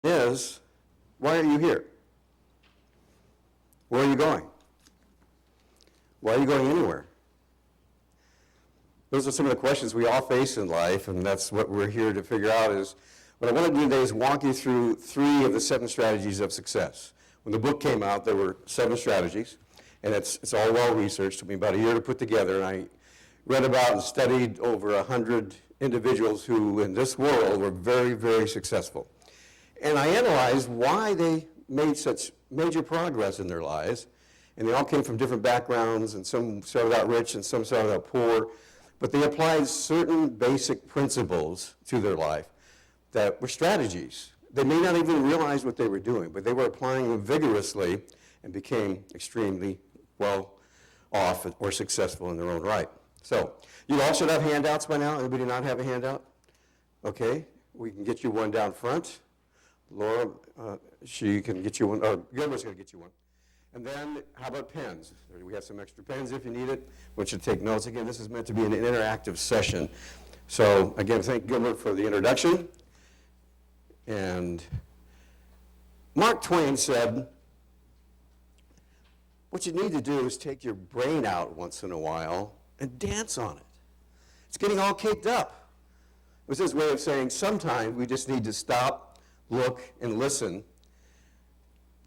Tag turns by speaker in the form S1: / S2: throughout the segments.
S1: Is, why are you here? Where are you going? Why are you going anywhere? Those are some of the questions we all face in life, and that's what we're here to figure out. Is what I want to do today is walk you through 3 of the 7 strategies of success. When the book came out, there were 7 strategies, and it's all well researched. It took me about a year to put together, and I read about and studied over 100 individuals who in this world were very, very successful. And I analyzed why they made such major progress in their lives, and they all came from different backgrounds, and some started out rich and some started out poor, but they applied certain basic principles to their life that were strategies. They may not even realize what they were doing, but they were applying them vigorously and became extremely well off or successful in their own right. So, you all should have handouts by now. Anybody not have a handout? Okay, we can get you one down front. Laura, she can get you one, or Gilbert's going to get you one. And then, how about pens? We have some extra pens if you need it. I want you to take notes. Again, this is meant to be an interactive session. So, again, thank Gilbert for the introduction. And Mark Twain said, what you need to do is take your brain out once in a while and dance on it. It's getting all caked up. It was his way of saying sometimes we just need to stop, look, and listen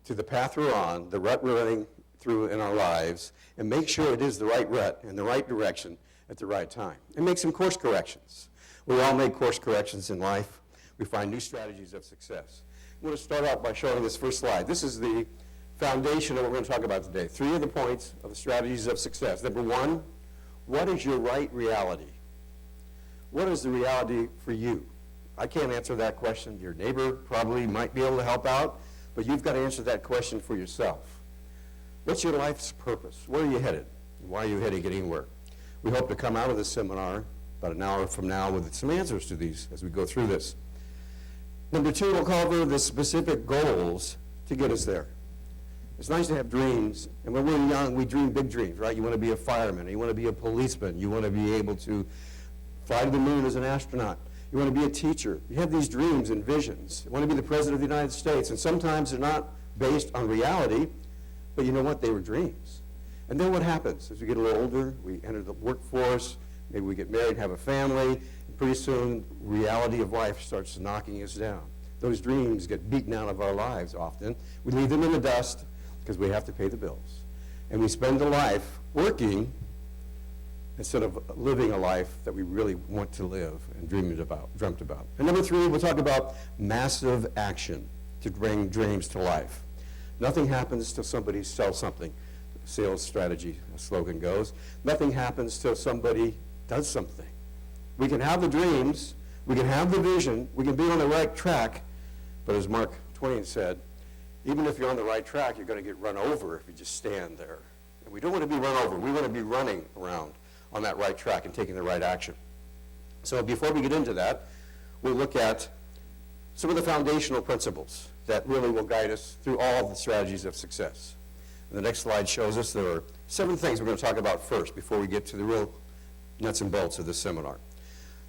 S1: to the path we're on, the rut we're running through in our lives, and make sure it is the right rut in the right direction at the right time. And make some course corrections. We all make course corrections in life. We find new strategies of success. I'm going to start out by showing this first slide. This is the foundation of what we're going to talk about today. 3 of the points of the strategies of success. Number 1, what is your right reality? What is the reality for you? I can't answer that question. Your neighbor probably might be able to help out, but you've got to answer that question for yourself. What's your life's purpose? Where are you headed? Why are you heading anywhere? We hope to come out of this seminar about an hour from now with some answers to these as we go through this. Number 2, we'll cover the specific goals to get us there. It's nice to have dreams, and when we're young, we dream big dreams, right? You want to be a fireman, you want to be a policeman, you want to be able to fly to the moon as an astronaut, you want to be a teacher. You have these dreams and visions. You want to be the President of the United States, and sometimes they're not based on reality, but you know what? They were dreams. And then what happens? As we get a little older, we enter the workforce, maybe we get married, have a family, and pretty soon reality of life starts knocking us down. Those dreams get beaten out of our lives often. We leave them in the dust because we have to pay the bills. And we spend a life working instead of living a life that we really want to live and dreamt about. And number 3, we'll talk about massive action to bring dreams to life. Nothing happens till somebody sells something. Sales strategy, a slogan goes. Nothing happens till somebody does something. We can have the dreams, we can have the vision, we can be on the right track, but as Mark Twain said, even if you're on the right track, you're going to get run over if you just stand there. And we don't want to be run over. We want to be running around on that right track and taking the right action. So before we get into that, we'll look at some of the foundational principles that really will guide us through all of the strategies of success. And the next slide shows us there are 7 things we're going to talk about first before we get to the real nuts and bolts of this seminar.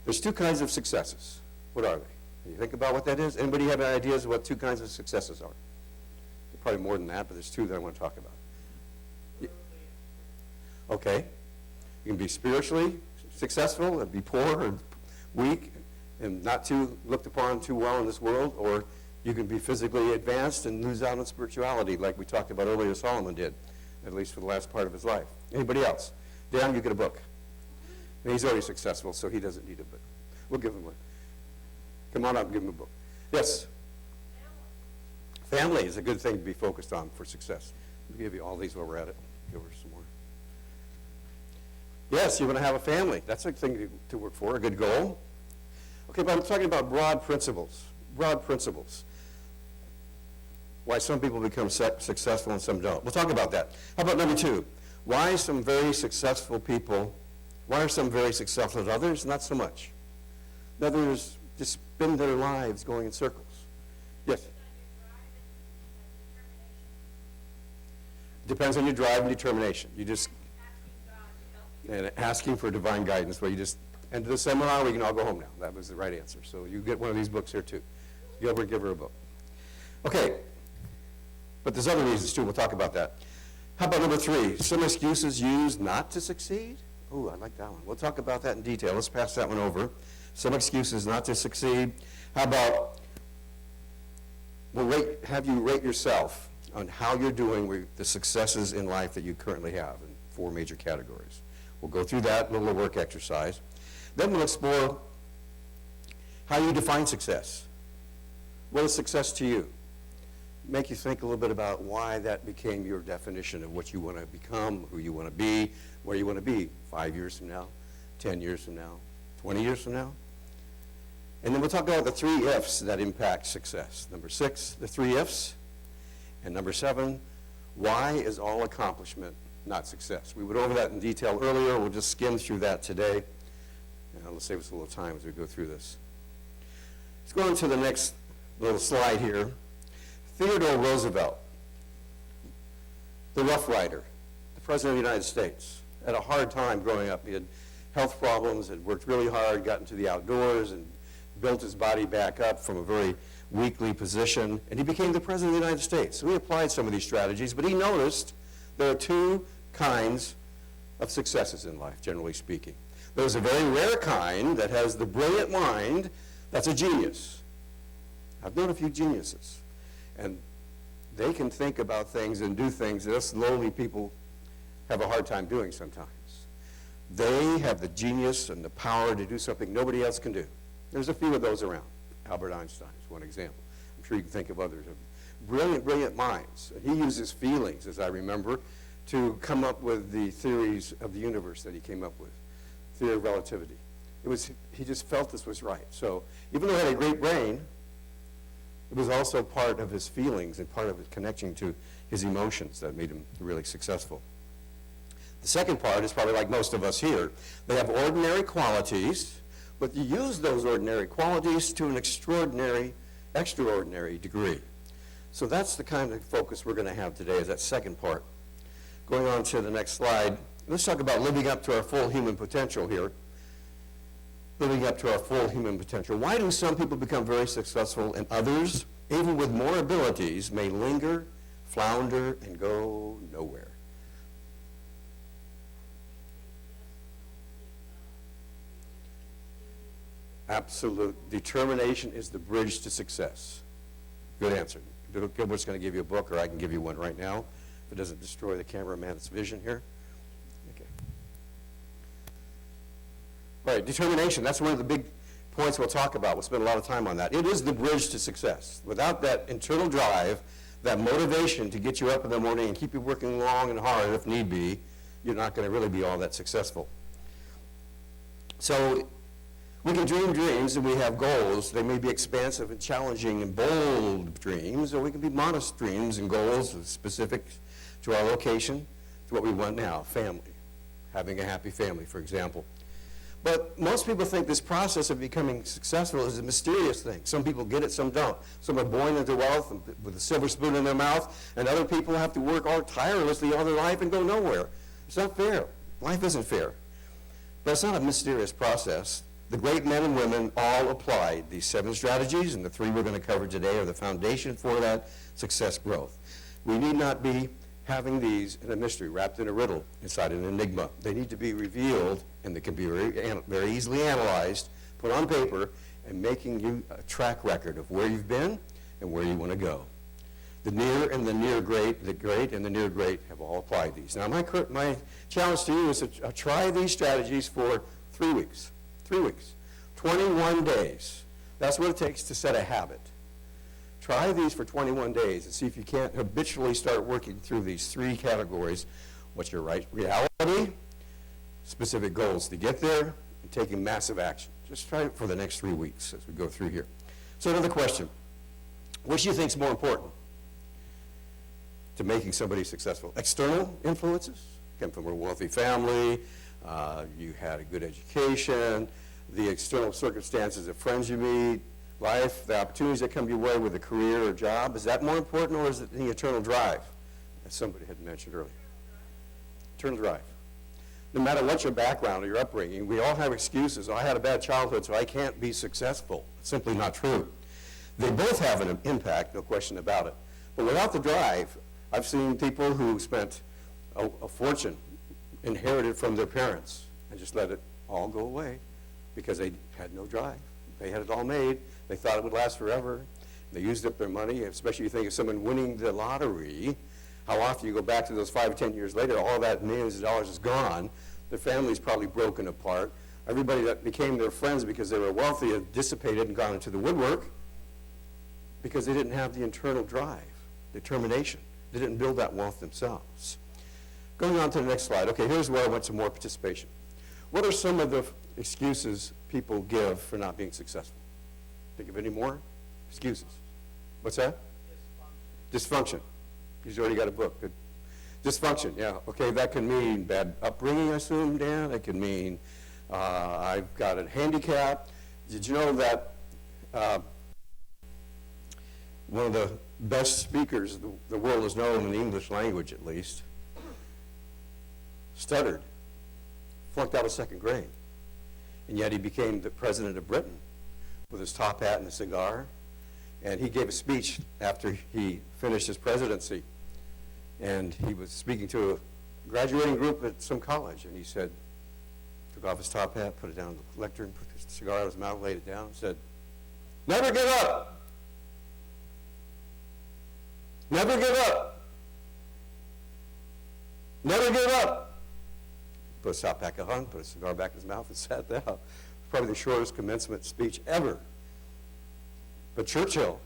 S1: There's 2 kinds of successes. What are they? Can you think about what that is? Anybody have any ideas of what 2 kinds of successes are? Probably more than that, but there's 2 that I want to talk about. Yeah. Okay. You can be spiritually successful and be poor or weak and not too looked upon too well in this world, or you can be physically advanced and lose out on spirituality like we talked about earlier Solomon did, at least for the last part of his life. Anybody else? Dan, you get a book. And he's already successful, so he doesn't need a book. We'll give him one. Come on up and give him a book. Yes? Family is a good thing to be focused on for success. We'll give you all these while we're at it. Give her some more. Yes, you want to have a family. That's a thing to work for, a good goal. Okay, but I'm talking about broad principles. Broad principles. Why some people become successful and some don't. We'll talk about that. How about number 2? Why some very successful people, why are some very successful and others not so much? Others just spend their lives going in circles. Yes? Depends on your drive and determination. You just, and asking for divine guidance, where you just, end of the seminar, we can all go home now. That was the right answer. So you get one of these books here too. Gilbert, give her a book. Okay, but there's other reasons too. We'll talk about that. How about number 3? Some excuses used not to succeed. Oh, I like that one. We'll talk about that in detail. Let's pass that one over. Some excuses not to succeed. How about have you rate yourself on how you're doing with the successes in life that you currently have in 4 major categories. We'll go through that little work exercise. Then we'll explore how you define success. What is success to you? Make you think a little bit about why that became your definition of what you want to become, who you want to be, where you want to be 5 years from now, 10 years from now, 20 years from now. And then we'll talk about the 3 ifs that impact success. Number 6, the 3 ifs. And number 7, why is all accomplishment not success? We went over that in detail earlier. We'll just skim through that today. Let's save us a little time as we go through this. Let's go on to the next little slide here. Theodore Roosevelt, the Rough Rider, the President of the United States, had a hard time growing up. He had health problems, had worked really hard, got into the outdoors, and built his body back up from a very weakly position, and he became the President of the United States. So he applied some of these strategies, but he noticed there are 2 kinds of successes in life, generally speaking. There's a very rare kind that has the brilliant mind that's a genius. I've known a few geniuses, and they can think about things and do things that us lowly people have a hard time doing sometimes. They have the genius and the power to do something nobody else can do. There's a few of those around. Albert Einstein is one example. I'm sure you can think of others. Brilliant, brilliant minds. He uses feelings, as I remember, to come up with the theories of the universe that he came up with. Theory of relativity. He just felt this was right. So even though he had a great brain, it was also part of his feelings and part of his connection to his emotions that made him really successful. The second part is probably like most of us here. They have ordinary qualities, but you use those ordinary qualities to an extraordinary degree. So that's the kind of focus we're going to have today, is that second part. Going on to the next slide, let's talk about living up to our full human potential here. Living up to our full human potential. Why do some people become very successful and others, even with more abilities, may linger, flounder, and go nowhere? Absolute determination is the bridge to success. Good answer. Gilbert's going to give you a book, or I can give you one right now, if it doesn't destroy the cameraman's vision here. Okay. All right, determination. That's one of the big points we'll talk about. We'll spend a lot of time on that. It is the bridge to success. Without that internal drive, that motivation to get you up in the morning and keep you working long and hard if need be, you're not going to really be all that successful. So we can dream dreams and we have goals. They may be expansive and challenging and bold dreams, or we can be modest dreams and goals specific to our location, to what we want now, family, having a happy family, for example. But most people think this process of becoming successful is a mysterious thing. Some people get it, some don't. Some are born into wealth with a silver spoon in their mouth, and other people have to work tirelessly all their life and go nowhere. It's not fair. Life isn't fair. But it's not a mysterious process. The great men and women all applied these 7 strategies, and the 3 we're going to cover today are the foundation for that success growth. We need not be having these in a mystery, wrapped in a riddle, inside an enigma. They need to be revealed, and they can be very easily analyzed, put on paper, and making you a track record of where you've been and where you want to go. The near and the near great, the great and the near great have all applied these. Now, my challenge to you is to try these strategies for 3 weeks. 3 weeks. 21 days. That's what it takes to set a habit. Try these for 21 days and see if you can't habitually start working through these 3 categories. What's your right reality, specific goals to get there, and taking massive action. Just try it for the next 3 weeks as we go through here. So another question. What do you think is more important to making somebody successful? External influences? Come from a wealthy family, you had a good education, the external circumstances of friends you meet, life, the opportunities that come your way with a career or job. Is that more important, or is it the eternal drive, as somebody had mentioned earlier? Eternal drive. No matter what your background or your upbringing, we all have excuses. I had a bad childhood, so I can't be successful. It's simply not true. They both have an impact, no question about it. But without the drive, I've seen people who spent a fortune inherited from their parents and just let it all go away because they had no drive. They had it all made. They thought it would last forever. They used up their money, especially if you think of someone winning the lottery. How often you go back to those 5 or 10 years later, all that millions of dollars is gone. Their family's probably broken apart. Everybody that became their friends because they were wealthy had dissipated and gone into the woodwork because they didn't have the internal drive, determination. They didn't build that wealth themselves. Going on to the next slide. Okay, here's where I want some more participation. What are some of the excuses people give for not being successful? Think of any more excuses? What's that? Dysfunction. He's already got a book. Good. Dysfunction, yeah. Okay, that can mean bad upbringing, I assume, Dan. That can mean I've got a handicap. Did you know that one of the best speakers the world has known in the English language, at least, stuttered, flunked out of second grade, and yet he became the president of Britain with his top hat and a cigar, and he gave a speech after he finished his presidency, and he was speaking to a graduating group at some college, and he said, took off his top hat, put it down on the lectern, put his cigar out of his mouth, laid it down, and said, "Never give up! Never give up! Never give up!" Put his top back on, put his cigar back in his mouth, and sat down. It was probably the shortest commencement speech ever. But Churchill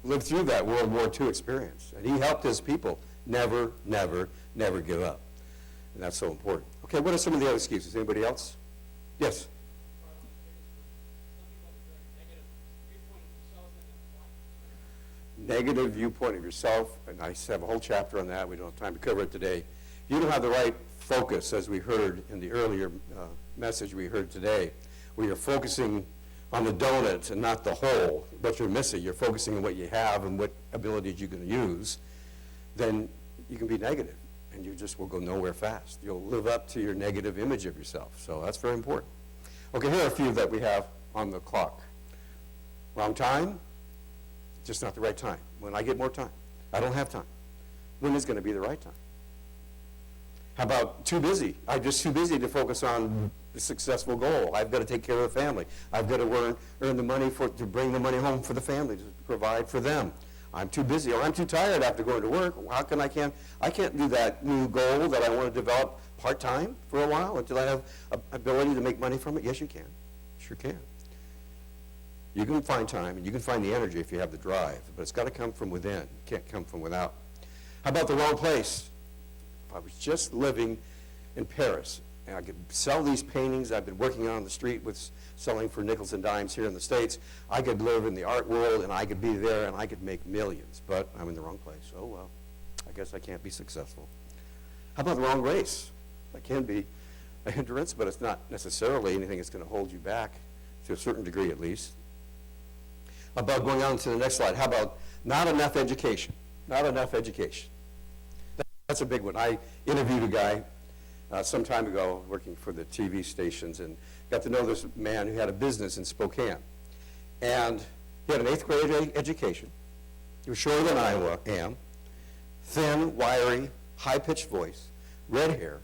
S1: lived through that World War II experience, and he helped his people never, never, never give up. And that's so important. Okay, what are some of the other excuses? Anybody else? Yes? Negative viewpoint of yourself, and I have a whole chapter on that. We don't have time to cover it today. If you don't have the right focus, as we heard in the earlier message we heard today, where you're focusing on the donut and not the whole, what you're missing, you're focusing on what you have and what abilities you're going to use, then you can be negative, and you just will go nowhere fast. You'll live up to your negative image of yourself, so that's very important. Okay, here are a few that we have on the clock. Wrong time, just not the right time. When I get more time, I don't have time. When is going to be the right time? How about too busy? I'm just too busy to focus on the successful goal. I've got to take care of the family. I've got to earn the money to bring the money home for the family, to provide for them. I'm too busy, or I'm too tired after going to work. How can I can't do that new goal that I want to develop part-time for a while until I have ability to make money from it? Yes, you can. Sure can. You can find time, and you can find the energy if you have the drive, but it's got to come from within. It can't come from without. How about the wrong place? If I was just living in Paris, and I could sell these paintings I've been working on the street with selling for nickels and dimes here in the States, I could live in the art world, and I could be there, and I could make millions, but I'm in the wrong place. Oh, well, I guess I can't be successful. How about the wrong race? That can be a hindrance, but it's not necessarily anything that's going to hold you back, to a certain degree at least. How about going on to the next slide? How about not enough education? Not enough education. That's a big one. I interviewed a guy some time ago working for the TV stations and got to know this man who had a business in Spokane. And he had an 8th grade education. He was shorter than I am, thin, wiry, high-pitched voice, red hair.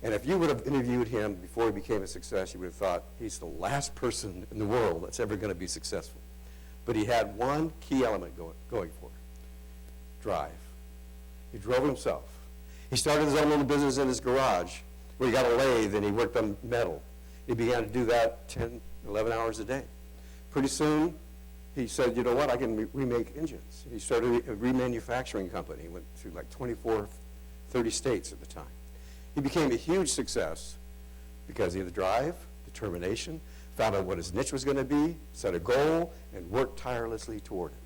S1: And if you would have interviewed him before he became a success, you would have thought he's the last person in the world that's ever going to be successful. But he had one key element going for it: drive. He drove himself. He started his own little business in his garage where he got a lathe and he worked on metal. He began to do that 10, 11 hours a day. Pretty soon, he said, you know what, I can remake engines. He started a remanufacturing company. He went to like 24, 30 states at the time. He became a huge success because he had the drive, determination, found out what his niche was going to be, set a goal, and worked tirelessly toward it.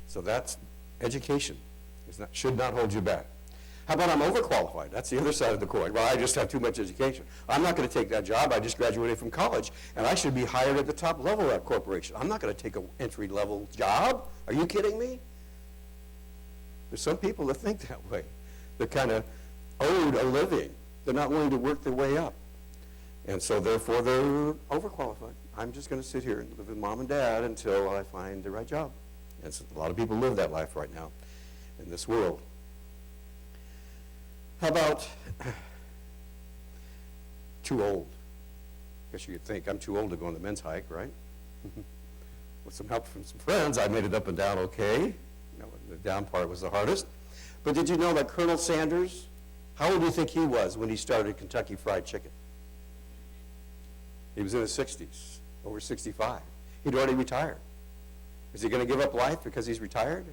S1: So that's education. Should not hold you back. How about I'm overqualified? That's the other side of the coin. Well, I just have too much education. I'm not going to take that job. I just graduated from college, and I should be hired at the top level of that corporation. I'm not going to take an entry-level job. Are you kidding me? There's some people that think that way. They're kind of owed a living. They're not willing to work their way up. And so therefore they're overqualified. I'm just going to sit here and live with mom and dad until I find the right job. And so a lot of people live that life right now in this world. How about too old? I guess you could think I'm too old to go on the men's hike, right? With some help from some friends, I made it up and down okay. You know, the down part was the hardest. But did you know that Colonel Sanders, how old do you think he was when he started Kentucky Fried Chicken? He was in his 60s, over 65. He'd already retired. Is he going to give up life because he's retired?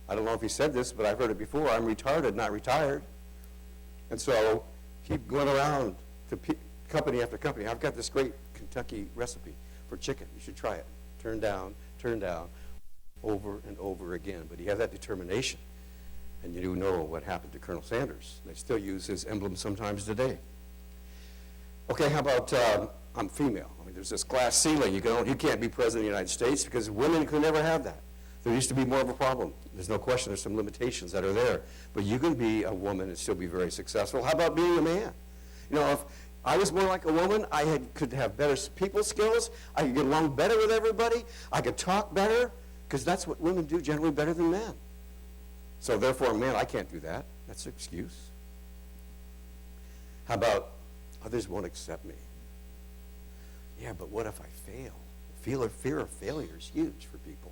S1: I don't know if he said this, but I've heard it before. I'm retarded, not retired. And so he went around to company after company. I've got this great Kentucky recipe for chicken. You should try it. Turn down, over and over again. But he had that determination. And you know what happened to Colonel Sanders. They still use his emblem sometimes today. Okay, how about I'm female. I mean, there's this glass ceiling. You can't be president of the United States because women could never have that. There used to be more of a problem. There's no question there's some limitations that are there. But you can be a woman and still be very successful. How about being a man? You know, if I was more like a woman, could have better people skills. I could get along better with everybody. I could talk better because that's what women do generally better than men. So therefore, man, I can't do that. That's an excuse. How about others won't accept me? Yeah, but what if I fail? Fear of failure is huge for people.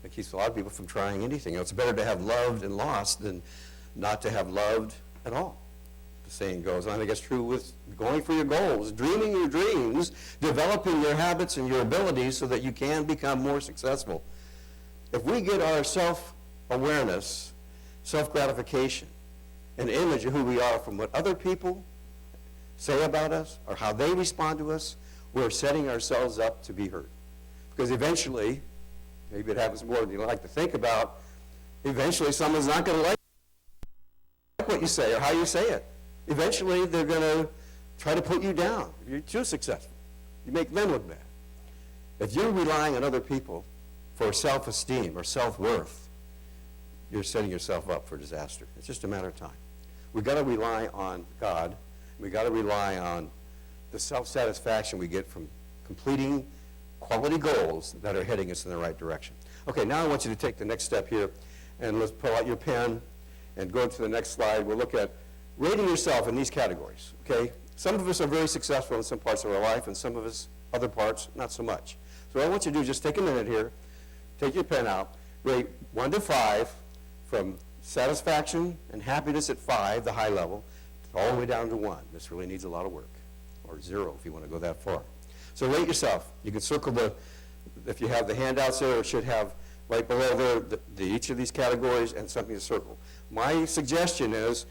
S1: It keeps a lot of people from trying anything. You know, it's better to have loved and lost than not to have loved at all. The saying goes, and I think it's true with going for your goals, dreaming your dreams, developing your habits and your abilities so that you can become more successful. If we get our self-awareness, self-gratification, an image of who we are from what other people say about us or how they respond to us, we're setting ourselves up to be hurt. Because eventually, maybe it happens more than you like to think about, eventually someone's not going to like what you say or how you say it. Eventually they're going to try to put you down. You're too successful. You make them look bad. If you're relying on other people for self-esteem or self-worth, you're setting yourself up for disaster. It's just a matter of time. We've got to rely on God. We've got to rely on the self-satisfaction we get from completing quality goals that are heading us in the right direction. Okay, now I want you to take the next step here, and let's pull out your pen and go to the next slide. We'll look at rating yourself in these categories, okay? Some of us are very successful in some parts of our life, and some of us, other parts, not so much. So what I want you to do is just take a minute here, take your pen out, rate 1 to 5, from satisfaction and happiness at 5, the high level, all the way down to 1. This really needs a lot of work, or 0 if you want to go that far. So rate yourself. You can circle if you have the handouts there, it should have right below there each of these categories and something to circle. My suggestion is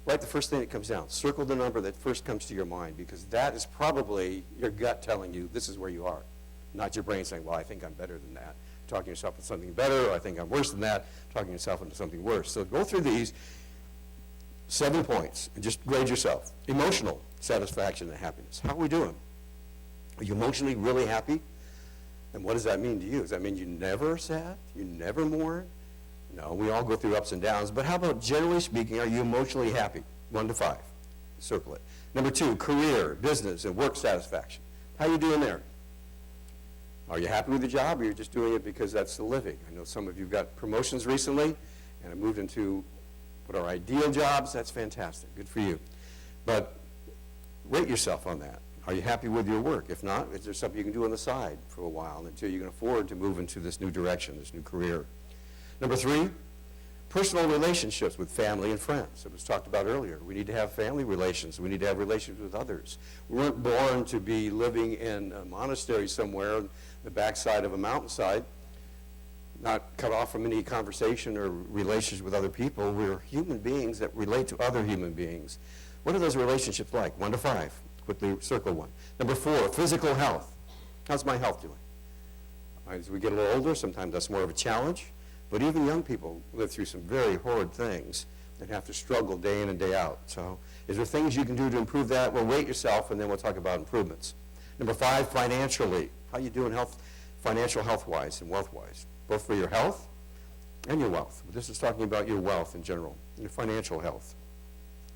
S1: write the first thing that comes down. Circle the number that first comes to your mind, because that is probably your gut telling you this is where you are, not your brain saying, well, I think I'm better than that. Talking yourself into something better, or I think I'm worse than that, talking yourself into something worse. So go through these 7 points and just grade yourself. Emotional satisfaction and happiness. How are we doing? Are you emotionally really happy? And what does that mean to you? Does that mean you never are sad? You never mourn? No, we all go through ups and downs. But how about, generally speaking, are you emotionally happy? 1 to 5. Circle it. Number 2, career, business, and work satisfaction. How are you doing there? Are you happy with the job, or you're just doing it because that's the living? I know some of you got promotions recently and have moved into what are ideal jobs. That's fantastic. Good for you. But rate yourself on that. Are you happy with your work? If not, is there something you can do on the side for a while until you can afford to move into this new direction, this new career? Number 3, personal relationships with family and friends. It was talked about earlier. We need to have family relations. We need to have relations with others. We weren't born to be living in a monastery somewhere on the backside of a mountainside, not cut off from any conversation or relations with other people. We're human beings that relate to other human beings. What are those relationships like? 1 to 5. Quickly circle 1. Number 4, physical health. How's my health doing? As we get a little older, sometimes that's more of a challenge. But even young people live through some very horrid things and have to struggle day in and day out. So is there things you can do to improve that? Well, rate yourself, and then we'll talk about improvements. Number 5, financially. How are you doing financial health-wise and wealth-wise? Both for your health and your wealth. But this is talking about your wealth in general, your financial health.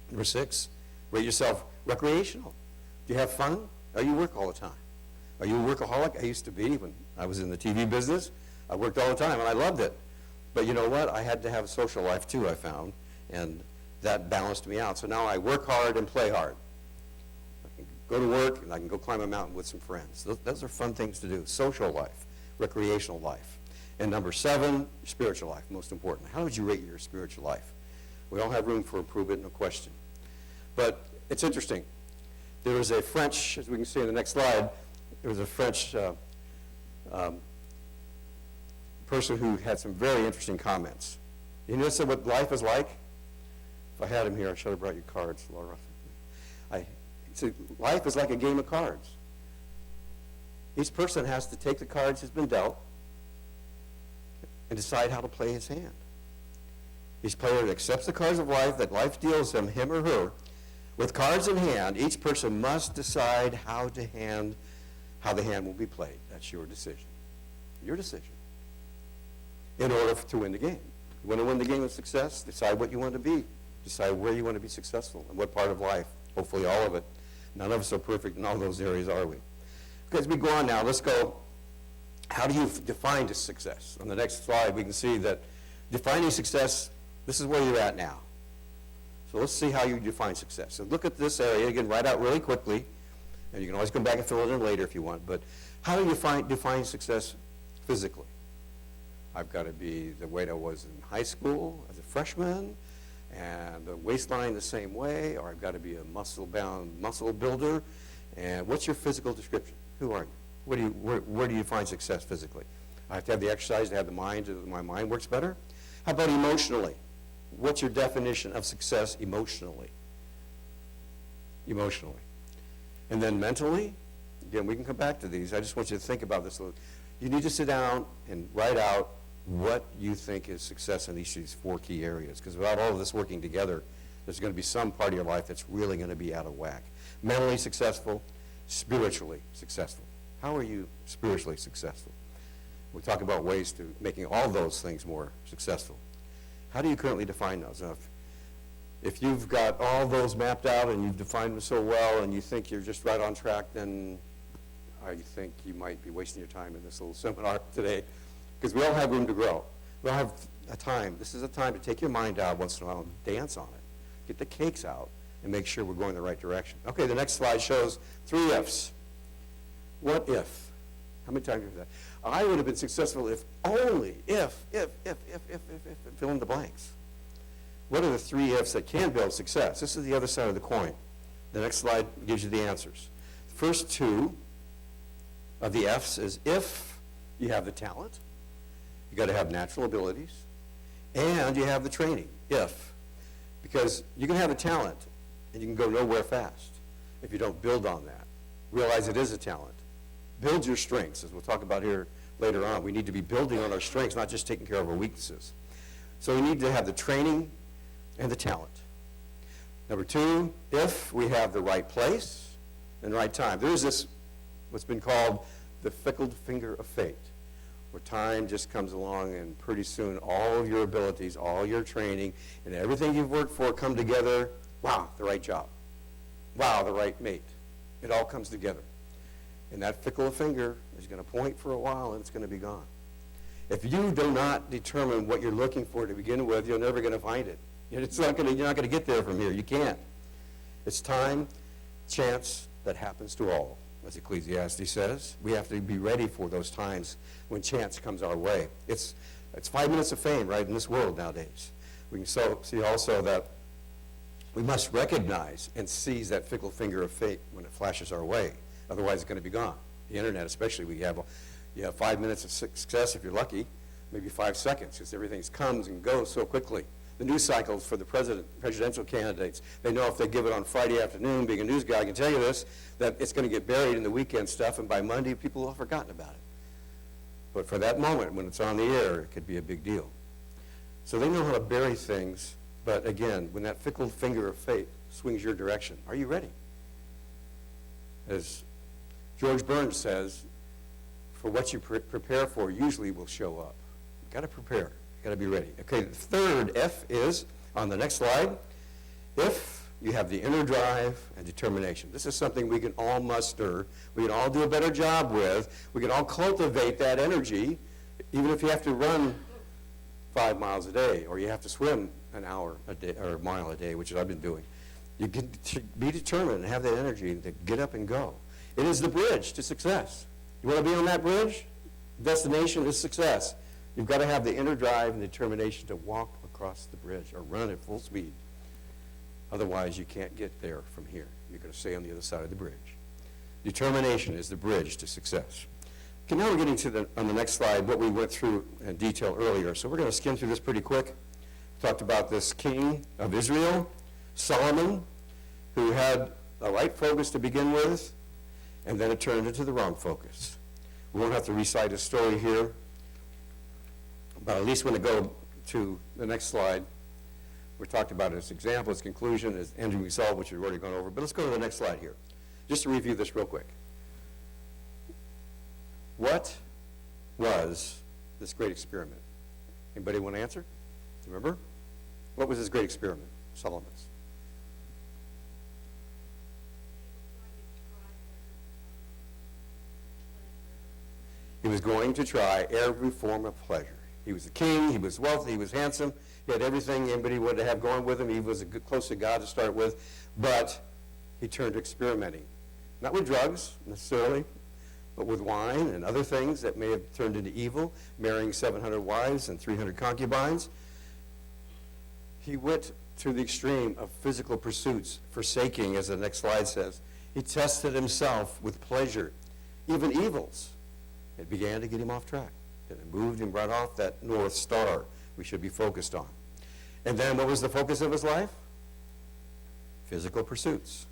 S1: Number 6, rate yourself recreational. Do you have fun? Or you work all the time? Are you a workaholic? I used to be when I was in the TV business. I worked all the time, and I loved it. But you know what? I had to have a social life, too, I found, and that balanced me out. So now I work hard and play hard. I can go to work, and I can go climb a mountain with some friends. Those are fun things to do. Social life, recreational life. And number 7, spiritual life, most important. How would you rate your spiritual life? We all have room for improvement, no question. But it's interesting. There was a French, as we can see in the next slide, there was a French person who had some very interesting comments. You notice what life is like? If I had him here, I should have brought you cards, Laura. He said, life is like a game of cards. Each person has to take the cards he's been dealt and decide how to play his hand. Each player accepts the cards of life that life deals him or her. With cards in hand, each person must decide how the hand will be played. That's your decision. Your decision. In order to win the game. You want to win the game of success? Decide what you want to be. Decide where you want to be successful and what part of life. Hopefully all of it. None of us are perfect in all those areas, are we? Okay, as we go on now, let's go. How do you define success? On the next slide, we can see that defining success, this is where you're at now. So let's see how you define success. So look at this area, again, write out really quickly, and you can always come back and fill it in later if you want, but how do you define success physically? I've got to be the weight I was in high school as a freshman, and the waistline the same way, or I've got to be a muscle-bound muscle builder. And what's your physical description? Who are you? Where do you find success physically? I have to have the exercise to have the mind, so that my mind works better. How about emotionally? What's your definition of success emotionally? Emotionally. And then mentally, again, we can come back to these. I just want you to think about this a little. You need to sit down and write out what you think is success in each of these 4 key areas, because without all of this working together, there's going to be some part of your life that's really going to be out of whack. Mentally successful, spiritually successful. How are you spiritually successful? We talk about ways to making all those things more successful. How do you currently define those? Now, if you've got all those mapped out and you've defined them so well and you think you're just right on track, then I think you might be wasting your time in this little seminar today, because we all have room to grow. We all have a time. This is a time to take your mind out once in a while and dance on it. Get the cakes out and make sure we're going the right direction. Okay, the next slide shows 3 F's. What if? How many times have you heard that? I would have been successful if only, if, fill in the blanks. What are the 3 F's that can build success? This is the other side of the coin. The next slide gives you the answers. The first 2 of the F's is if you have the talent, you got to have natural abilities, and you have the training, if. Because you can have the talent, and you can go nowhere fast if you don't build on that. Realize it is a talent. Build your strengths, as we'll talk about here later on. We need to be building on our strengths, not just taking care of our weaknesses. So we need to have the training and the talent. Number 2, if we have the right place and right time. There's this, what's been called the fickle finger of fate, where time just comes along and pretty soon all of your abilities, all your training, and everything you've worked for come together. Wow, the right job. Wow, the right mate. It all comes together. And that fickle finger is going to point for a while and it's going to be gone. If you do not determine what you're looking for to begin with, you're never going to find it. You're not going to get there from here. You can't. It's time, chance that happens to all, as Ecclesiastes says. We have to be ready for those times when chance comes our way. It's 5 minutes of fame, right, in this world nowadays. We can see also that we must recognize and seize that fickle finger of fate when it flashes our way. Otherwise, it's going to be gone. The internet, especially, you have 5 minutes of success if you're lucky, maybe 5 seconds, because everything comes and goes so quickly. The news cycles for the presidential candidates, they know if they give it on Friday afternoon, being a news guy, I can tell you this, that it's going to get buried in the weekend stuff, and by Monday, people will have forgotten about it. But for that moment, when it's on the air, it could be a big deal. So they know how to bury things, but again, when that fickle finger of fate swings your direction, are you ready? As George Burns says, for what you prepare for usually will show up. You've got to prepare. You've got to be ready. Okay, the third F is, on the next slide, if you have the inner drive and determination. This is something we can all muster. We can all do a better job with. We can all cultivate that energy, even if you have to run 5 miles a day, or you have to swim an hour a day or a mile a day, which I've been doing. You can be determined and have that energy to get up and go. It is the bridge to success. You want to be on that bridge? Destination is success. You've got to have the inner drive and determination to walk across the bridge or run at full speed. Otherwise, you can't get there from here. You're going to stay on the other side of the bridge. Determination is the bridge to success. Okay, now we're getting to on the next slide what we went through in detail earlier. So we're going to skim through this pretty quick. We talked about this king of Israel, Solomon, who had the right focus to begin with, and then it turned into the wrong focus. We won't have to recite his story here, but at least when we go to the next slide, we talked about his example, his conclusion, his ending result, which we've already gone over. But let's go to the next slide here, just to review this real quick. What was this great experiment? Anybody want to answer? Remember? What was this great experiment, Solomon's? He was going to try every form of pleasure. He was a king, he was wealthy, he was handsome, he had everything anybody would have going with him. He was close to God to start with, but he turned to experimenting. Not with drugs, necessarily, but with wine and other things that may have turned into evil, marrying 700 wives and 300 concubines. He went to the extreme of physical pursuits, forsaking, as the next slide says. He tested himself with pleasure, even evils. It began to get him off track. And it moved him right off that North Star we should be focused on. And then what was the focus of his life? Physical pursuits.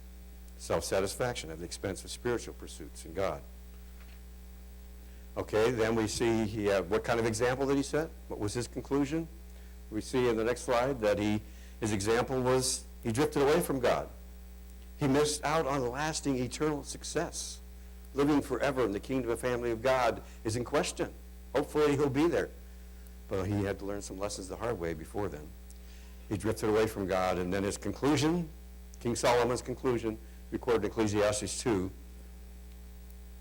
S1: Self-satisfaction at the expense of spiritual pursuits in God. Okay, then we see what kind of example did he set? What was his conclusion? We see in the next slide that his example was he drifted away from God. He missed out on lasting eternal success. Living forever in the kingdom and family of God is in question. Hopefully he'll be there. But he had to learn some lessons the hard way before then. He drifted away from God, and then his conclusion, King Solomon's conclusion, recorded in Ecclesiastes 2,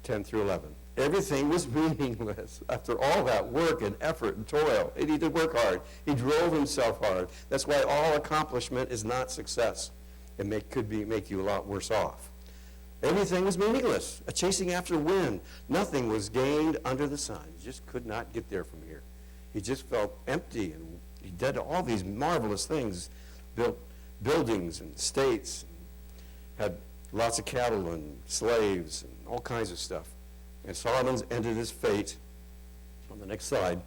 S1: 10 through 11. Everything was meaningless after all that work and effort and toil. He did work hard. He drove himself hard. That's why all accomplishment is not success. It make you a lot worse off. Everything was meaningless, a chasing after wind. Nothing was gained under the sun. He just could not get there from here. He just felt empty, and he did all these marvelous things, built buildings and estates, and had lots of cattle and slaves and all kinds of stuff. And Solomon's ended his fate. On the next slide,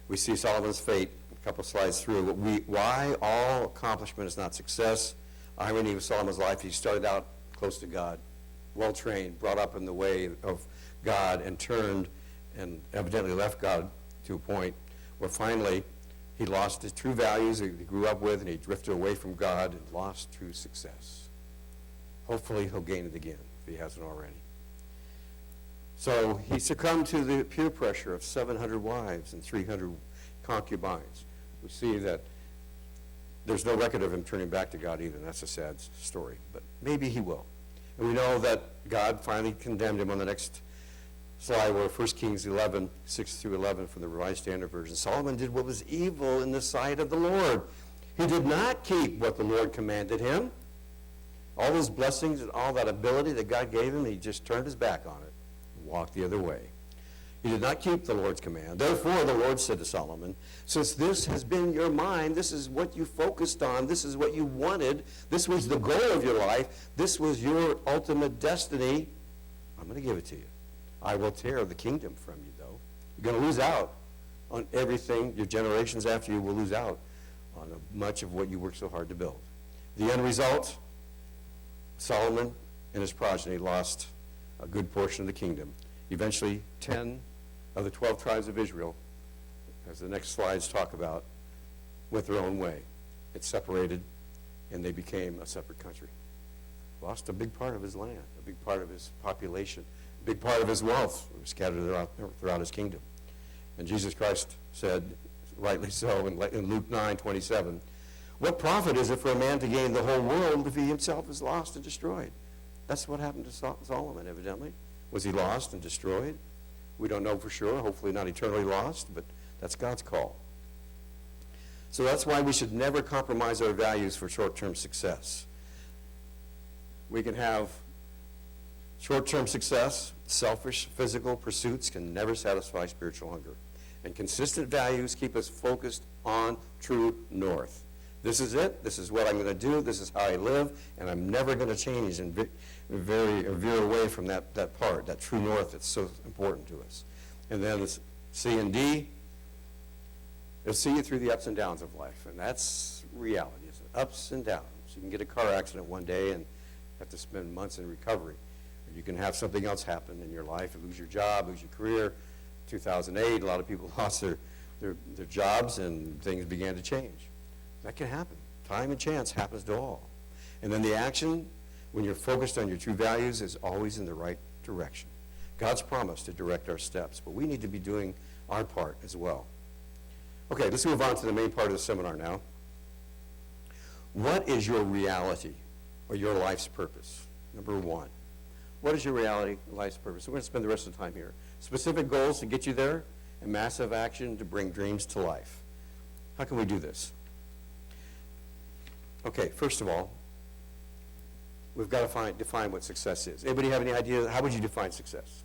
S1: we see Solomon's fate, a couple slides through. Why all accomplishment is not success. Irony of Solomon's life, he started out close to God, well-trained, brought up in the way of God, and turned and evidently left God to a point where finally he lost his true values that he grew up with, and he drifted away from God and lost true success. Hopefully he'll gain it again if he hasn't already. So he succumbed to the peer pressure of 700 wives and 300 concubines. We see that there's no record of him turning back to God either. That's a sad story, but maybe he will. And we know that God finally condemned him on the next slide, where 1 Kings 11, 6 through 11 from the Revised Standard Version. Solomon did what was evil in the sight of the Lord. He did not keep what the Lord commanded him. All those blessings and all that ability that God gave him, he just turned his back on it and walked the other way. He did not keep the Lord's command. Therefore, the Lord said to Solomon, since this has been your mind, this is what you focused on, this is what you wanted, this was the goal of your life, this was your ultimate destiny, I'm going to give it to you. I will tear the kingdom from you, though. You're going to lose out on everything. Your generations after you will lose out on much of what you worked so hard to build. The end result, Solomon and his progeny lost a good portion of the kingdom. Eventually, 10 of the 12 tribes of Israel, as the next slides talk about, went their own way. It separated, and they became a separate country. Lost a big part of his land, a big part of his population, a big part of his wealth was scattered throughout his kingdom. And Jesus Christ said, rightly so, in Luke 9:27, What profit is it for a man to gain the whole world if he himself is lost and destroyed? That's what happened to Solomon, evidently. Was he lost and destroyed? We don't know for sure. Hopefully not eternally lost, but that's God's call. So that's why we should never compromise our values for short-term success. We can have short-term success. Selfish physical pursuits can never satisfy spiritual hunger. And consistent values keep us focused on true north. This is it. This is what I'm going to do. This is how I live. And I'm never going to change and veer away from that part, that true north that's so important to us. And then C and D, it'll see you through the ups and downs of life. And that's reality, isn't it? Ups and downs. You can get a car accident one day and have to spend months in recovery. Or you can have something else happen in your life and lose your job, lose your career. 2008, a lot of people lost their jobs and things began to change. That can happen. Time and chance happens to all. And then the action, when you're focused on your true values, is always in the right direction. God's promised to direct our steps, but we need to be doing our part as well. Okay, let's move on to the main part of the seminar now. What is your reality or your life's purpose? Number one. What is your reality, life's purpose? We're going to spend the rest of the time here. Specific goals to get you there and massive action to bring dreams to life. How can we do this? Okay, first of all, we've got to define what success is. Anybody have any idea? How would you define success?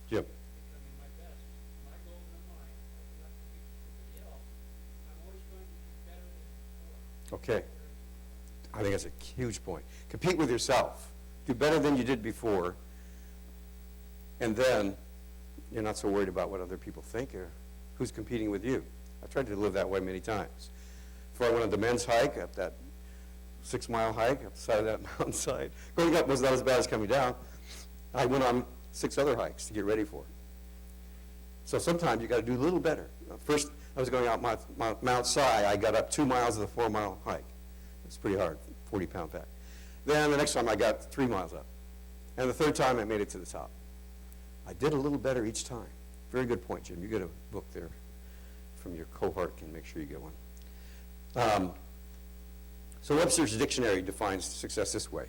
S1: Jim?
S2: Becoming my best. My goals are mine. I do not compete with anybody else. I'm always going to be better than before.
S1: Okay. I think that's a huge point. Compete with yourself. Do better than you did before. And then you're not so worried about what other people think or who's competing with you. I've tried to live that way many times. Before I went on the men's hike, up that 6-mile hike up the side of that mountainside, going up was not as bad as coming down. I went on 6 other hikes to get ready for it. So sometimes you got to do a little better. First, I was going out Mount Si. I got up 2 miles of the 4-mile hike. It's pretty hard, 40-pound pack. Then the next time I got 3 miles up. And the third time I made it to the top. I did a little better each time. Very good point, Jim. You get a book there from your cohort. Can make sure you get one. So Webster's dictionary defines success this way.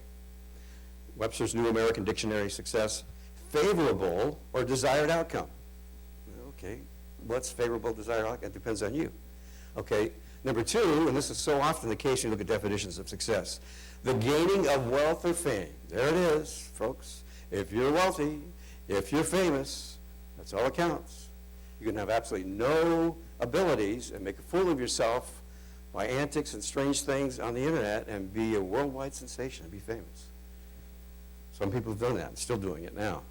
S1: Webster's New American Dictionary, success, favorable or desired outcome. Okay, what's favorable, desired outcome? It depends on you. Okay, number 2, and this is so often the case when you look at definitions of success, the gaining of wealth or fame. There it is, folks. If you're wealthy, if you're famous, that's all that counts. You can have absolutely no abilities and make a fool of yourself by antics and strange things on the internet and be a worldwide sensation and be famous. Some people have done that and still doing it now.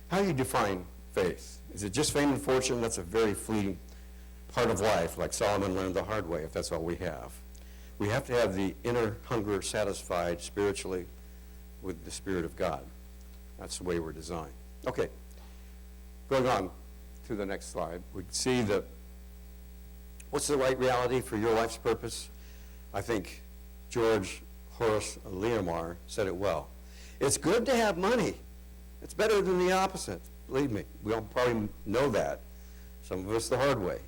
S1: How do you define faith? Is it just fame and fortune? That's a very fleeting part of life, like Solomon learned the hard way, if that's all we have. We have to have the inner hunger satisfied spiritually with the Spirit of God. That's the way we're designed. Okay, going on to the next slide, we see what's the right reality for your life's purpose? I think George Horace Leomar said it well. It's good to have money. It's better than the opposite. Believe me, we all probably know that. Some of us the hard way.